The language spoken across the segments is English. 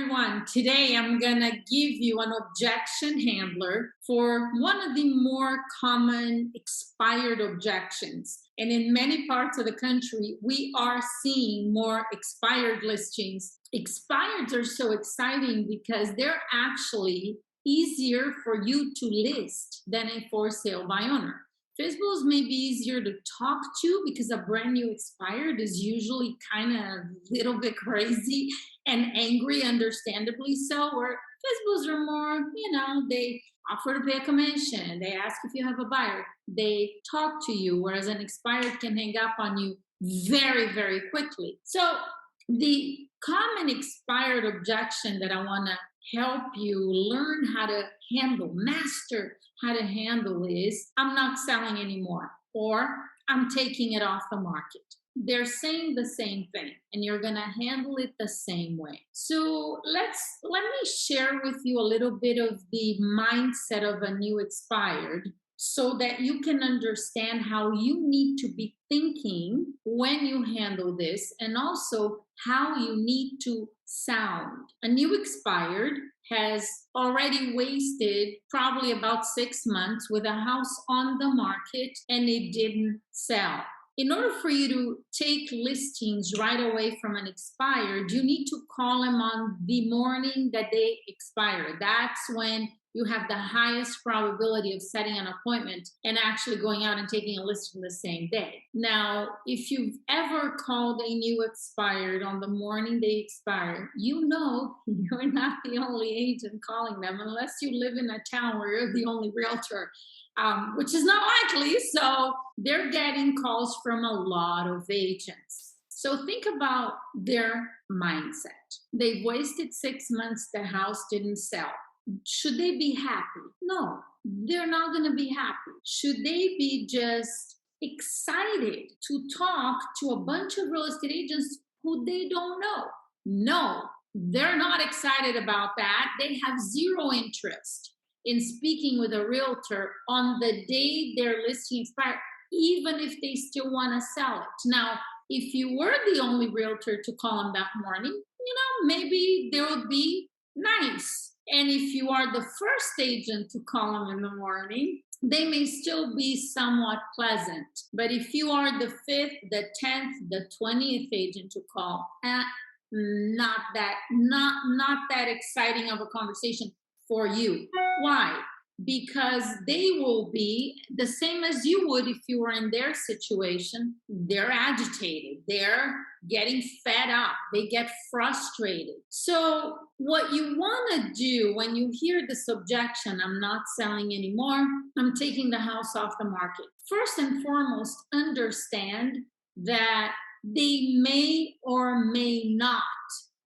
everyone. Today I'm going to give you an objection handler for one of the more common expired objections. And in many parts of the country, we are seeing more expired listings. Expireds are so exciting because they're actually easier for you to list than a for sale by owner. FSBOs may be easier to talk to because a brand new expired is usually kind of a little bit crazy and angry, understandably so. Where FSBOs are more, they offer to pay a commission, they ask if you have a buyer, they talk to you, whereas an expired can hang up on you very, very quickly. So, the common expired objection that I want to help you learn how to master how to handle is I'm not selling anymore, or I'm taking it off the market. They're saying the same thing, and you're going to handle it the same way. So let me share with you a little bit of the mindset of a new expired so that you can understand how you need to be thinking when you handle this, and also how you need to sound. A new expired has already wasted probably about 6 months with a house on the market and it didn't sell. In order for you to take listings right away from an expired, you need to call them on the morning that they expire. That's when you have the highest probability of setting an appointment and actually going out and taking a listing the same day. Now, if you've ever called a new expired on the morning they expire, you know you're not the only agent calling them unless you live in a town where you're the only realtor. Which is not likely. So they're getting calls from a lot of agents. So think about their mindset. They've wasted 6 months, the house didn't sell. Should they be happy? No, they're not going to be happy. Should they be just excited to talk to a bunch of real estate agents who they don't know? No, they're not excited about that. They have zero interest in speaking with a realtor on the day their listing expires, even if they still want to sell it. Now, if you were the only realtor to call them that morning, maybe they would be nice. And if you are the first agent to call them in the morning, they may still be somewhat pleasant. But if you are the 5th, the 10th, the 20th agent to call, not that exciting of a conversation for you. Why? Because they will be the same as you would if you were in their situation. They're agitated. They're getting fed up. They get frustrated. So what you want to do when you hear this objection, I'm not selling anymore, I'm taking the house off the market. First and foremost, understand that they may or may not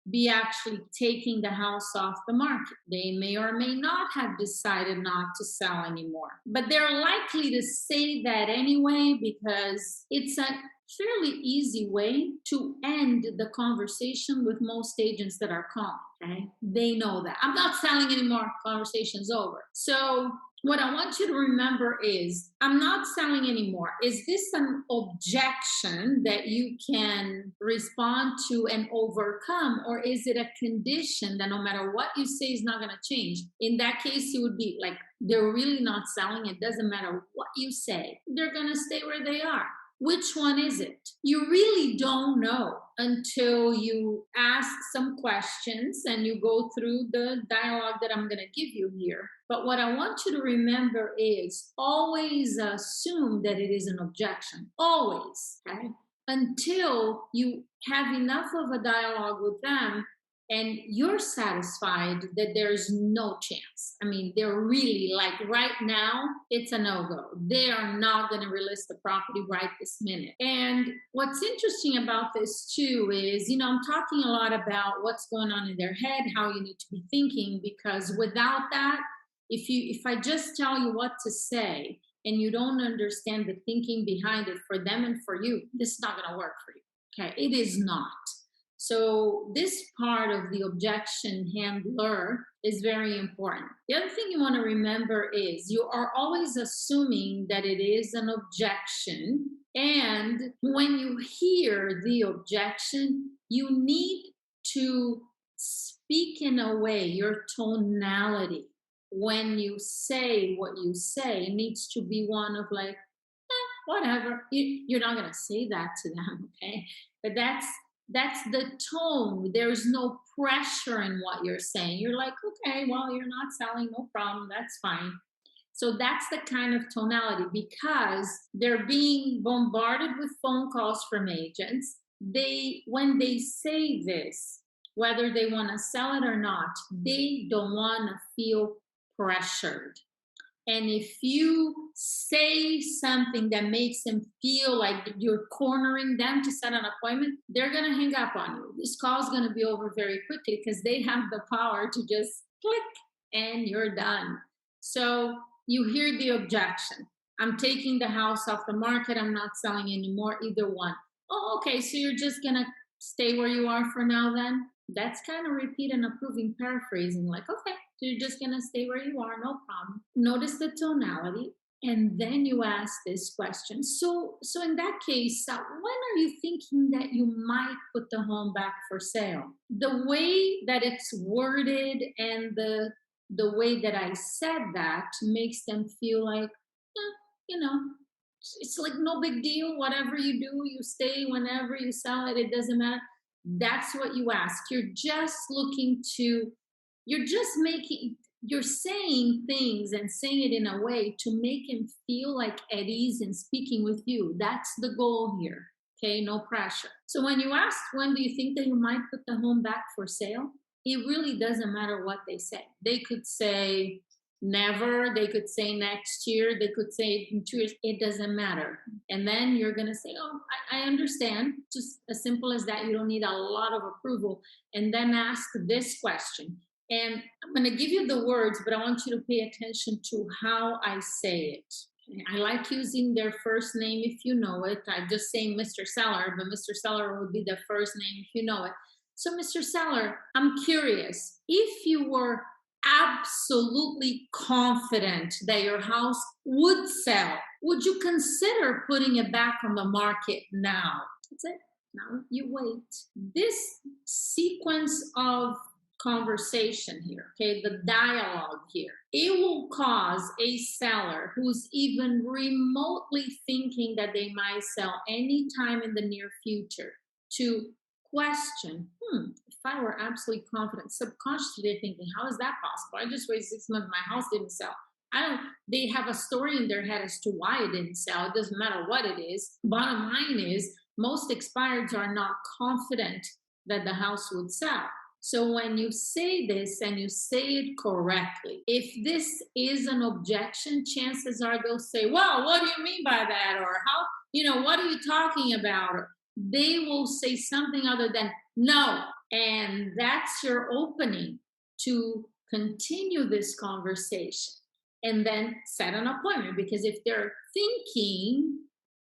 be actually taking the house off the market. They may or may not have decided not to sell anymore. But they're likely to say that anyway because it's a fairly easy way to end the conversation with most agents that are calling. Okay? They know that. I'm not selling anymore. Conversation's over. So what I want you to remember is, I'm not selling anymore. Is this an objection that you can respond to and overcome, or is it a condition that no matter what you say is not going to change? In that case, it would be like, they're really not selling. It doesn't matter what you say. They're going to stay where they are. Which one is it? You really don't know until you ask some questions and you go through the dialogue that I'm going to give you here. But what I want you to remember is always assume that it is an objection. Always, okay? Until you have enough of a dialogue with them and you're satisfied that there's no chance. I mean, they're really like right now, it's a no-go. They are not going to relist the property right this minute. And what's interesting about this too is, I'm talking a lot about what's going on in their head, how you need to be thinking, because without that, if I just tell you what to say and you don't understand the thinking behind it for them and for you, this is not going to work for you. Okay, it is not. So this part of the objection handler is very important. The other thing you want to remember is you are always assuming that it is an objection. And when you hear the objection, you need to speak in a way, your tonality, when you say what you say, needs to be one of like, whatever. You're not gonna say that to them, okay? But that's the tone. There's no pressure in what you're saying. You're like, okay, well, you're not selling, no problem, that's fine. So that's the kind of tonality, because they're being bombarded with phone calls from agents. They, when they say this, whether they want to sell it or not, they don't want to feel pressured. And if you say something that makes them feel like you're cornering them to set an appointment, they're going to hang up on you. This call is going to be over very quickly because they have the power to just click and you're done. So you hear the objection. I'm taking the house off the market. I'm not selling anymore, either one. Oh, okay. So you're just going to stay where you are for now then? That's kind of repeat and approving paraphrasing, like, okay, so you're just gonna stay where you are, no problem. Notice the tonality, and then you ask this question. So in that case, when are you thinking that you might put the home back for sale? The way that it's worded and the way that I said that makes them feel like, you know, it's like no big deal. Whatever you do, you stay whenever you sell it, it doesn't matter. That's what you ask. You're just looking to, you're just making, you're saying things and saying it in a way to make him feel like at ease in speaking with you. That's the goal here. Okay, no pressure. So when you ask, when do you think that you might put the home back for sale? It really doesn't matter what they say. They could say never, they could say next year, they could say in 2 years, it doesn't matter. And then you're going to say, oh, I understand. Just as simple as that. You don't need a lot of approval. And then ask this question. And I'm going to give you the words, but I want you to pay attention to how I say it. I like using their first name if you know it. I'm just saying Mr. Seller, but Mr. Seller would be the first name if you know it. So, Mr. Seller, I'm curious, if you were absolutely confident that your house would sell, would you consider putting it back on the market now? That's it. Now you wait. This sequence of conversation here, okay, the dialogue here, it will cause a seller who's even remotely thinking that they might sell anytime in the near future to question, if I were absolutely confident, subconsciously they're thinking, how is that possible? I just waited 6 months, my house didn't sell. I don't, they have a story in their head as to why it didn't sell. It doesn't matter what it is. Bottom line is, most expireds are not confident that the house would sell. So when you say this and you say it correctly, if this is an objection, chances are they'll say, well, what do you mean by that? Or how, what are you talking about? Or they will say something other than no. And that's your opening to continue this conversation and then set an appointment. Because if they're thinking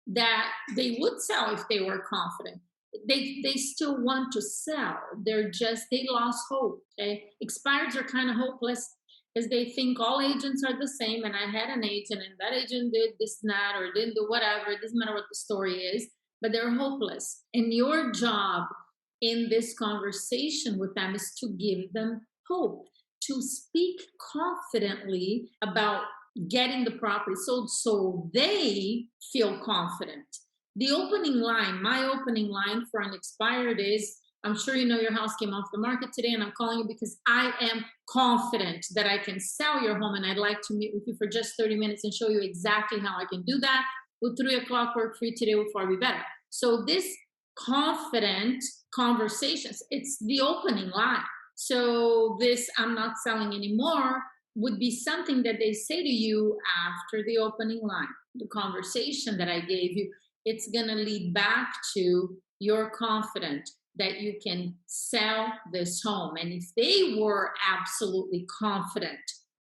that they would sell if they were confident, they still want to sell. They lost hope. Okay? Expireds are kind of hopeless because they think all agents are the same. And I had an agent and that agent did this and that or didn't do whatever. It doesn't matter what the story is, but they're hopeless. And your job in this conversation with them is to give them hope, to speak confidently about getting the property sold so they feel confident. The opening line, my opening line for an expired is, I'm sure you know your house came off the market today and I'm calling you because I am confident that I can sell your home and I'd like to meet with you for just 30 minutes and show you exactly how I can do that. Would 3 o'clock work for you today? Would 4 be better? So this confident conversations, it's the opening line. So this I'm not selling anymore would be something that they say to you after the opening line. The conversation that I gave you, it's going to lead back to you're confident that you can sell this home. And if they were absolutely confident,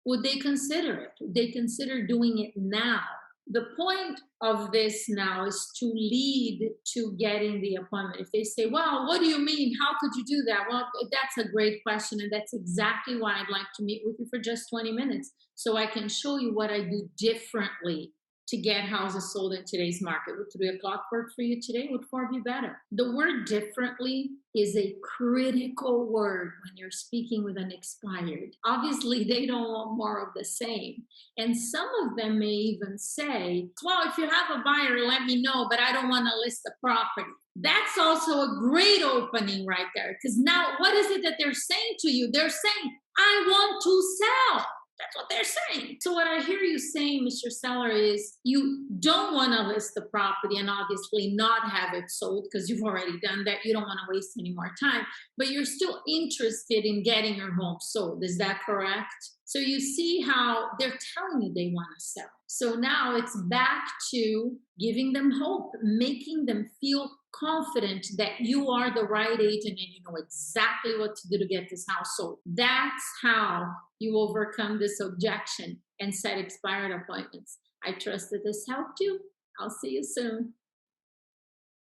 would they consider it? Would they consider doing it now? The point of this now is to lead to getting the appointment. If they say, well, what do you mean? How could you do that? Well, that's a great question. And that's exactly why I'd like to meet with you for just 20 minutes so I can show you what I do differently to get houses sold in today's market. Would 3 o'clock work for you today? Would 4 be better? The word differently is a critical word when you're speaking with an expired. Obviously, they don't want more of the same. And some of them may even say, well, if you have a buyer, let me know, but I don't want to list the property. That's also a great opening right there. Because now, what is it that they're saying to you? They're saying, I want to sell. That's what they're saying. So, what I hear you saying, Mr. Seller, is you don't want to list the property and obviously not have it sold because you've already done that. You don't want to waste any more time, but you're still interested in getting your home sold. Is that correct? So, you see how they're telling you they want to sell. So, now it's back to giving them hope, making them feel confident that you are the right agent and you know exactly what to do to get this house sold. That's how you overcome this objection and set expired appointments. I trust that this helped you. I'll see you soon.